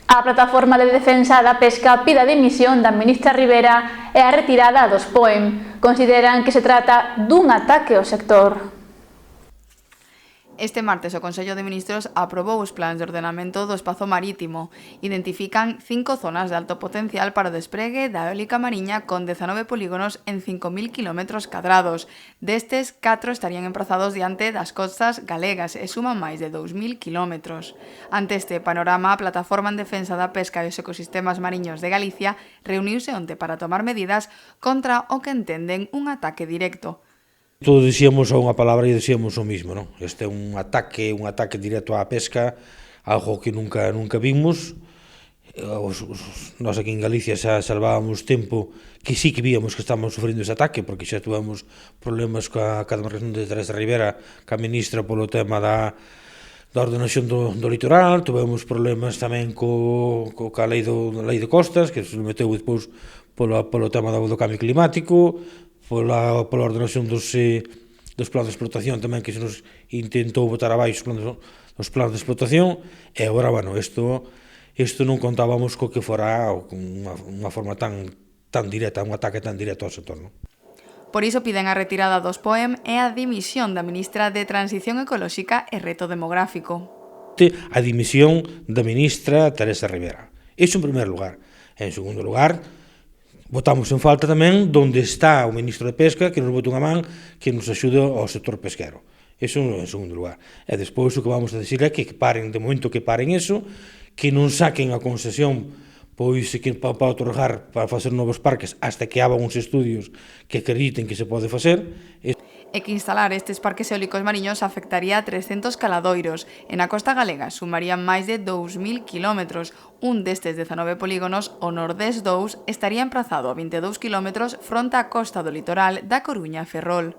A plataforma de defensa da pesca pide a dimisión da ministra Ribera e a retirada dos POEM. Consideran que se trata dun ataque ao sector. Este martes o Consello de Ministros aprobou os plans de ordenamento do espazo marítimo. Identifican 5 zonas de alto potencial para o despregue da eólica mariña con 19 polígonos en 5.000 km². Destes, 4 estarían emprazados diante das costas galegas e suman máis de 2.000 km. Ante este panorama, a Plataforma en Defensa da Pesca e os Ecosistemas Mariños de Galicia reuniuse onte para tomar medidas contra o que entenden un ataque directo. Todos dicíamos a unha palabra e dicíamos o mismo, non? Este é un ataque directo á pesca, algo que nunca vimos. Nós aquí en Galicia xa salvábamos tempo que sí que víamos que estábamos sufrindo ese ataque, porque xa tuvemos problemas coa demarcación de Teresa Ribera, ca ministra, polo tema da ordenación do litoral, tuvemos problemas tamén coa lei de costas, que se meteu depois polo tema do cambio climático, pola ordenación dos planos de explotación tamén, que se nos intentou botar abaixo os planos de explotación, e agora, bueno, isto non contábamos co que fora unha forma tan directa, un ataque tan directo ao sector, non? Por iso piden a retirada dos POEM e a dimisión da ministra de Transición Ecolóxica e Reto Demográfico. A dimisión da ministra Teresa Ribera. Iso en primeiro lugar. En segundo lugar, botamos en falta tamén onde está o ministro de Pesca, que nos bote unha man, que nos axude ao sector pesquero. Iso en segundo lugar. E despois o que vamos a decir é que paren, de momento que paren iso, que non saquen a concesión pois que para otorgar para facer novos parques hasta que haban uns estudios que acrediten que se pode facer. E que instalar estes parques eólicos mariños afectaría a 300 caladoiros. En a costa galega sumarían máis de 2.000 km. Un destes 19 polígonos, o Nordés 2, estaría emprazado a 22 km fronte á costa do litoral da Coruña e Ferrol.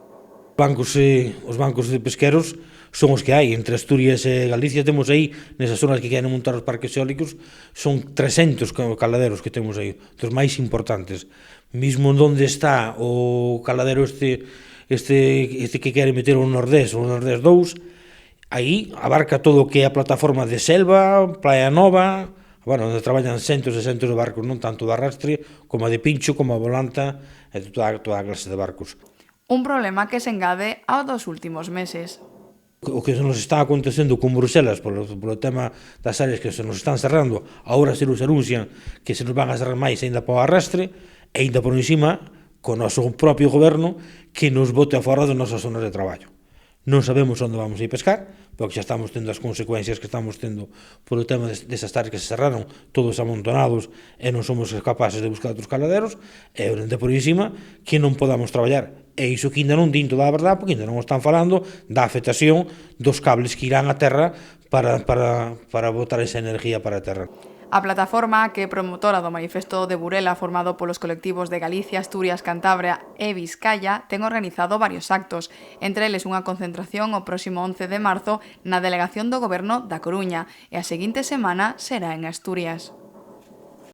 Os bancos de pesqueros son os que hai. Entre Asturias e Galicia temos aí, nesas zonas que queren montar os parques eólicos, son 300 caladeros que temos aí, dos máis importantes. Mismo onde está o caladero este que quere meter o Nordés 2, aí abarca todo o que é a plataforma de Selva, Praia Nova, bueno, onde traballan centos e centos de barcos, non tanto de arrastre, como a de pincho, como a volanta, e toda a clase de barcos. Un problema que se engade ao dos últimos meses. O que se nos está acontecendo con Bruselas polo tema das áreas que se nos están cerrando, agora se nos anuncian que se nos van a cerrar máis ainda para o arrastre, e ainda por encima, con o noso propio goberno, que nos bote a fora das nosas zonas de traballo. Non sabemos onde vamos a ir pescar, porque xa estamos tendo as consecuencias que estamos tendo polo tema desas áreas que se cerraron, todos amontonados, e non somos capaces de buscar outros caladeros, e ainda por encima, que non podamos traballar. E iso que ainda non din toda a verdade, porque ainda non están falando da afectación dos cables que irán á terra para botar esa energía para a terra. A plataforma, que é promotora do manifesto de Burela formado polos colectivos de Galicia, Asturias, Cantabria e Vizcaya, ten organizado varios actos, entre eles unha concentración o próximo 11 de marzo na delegación do Goberno da Coruña, e a seguinte semana será en Asturias.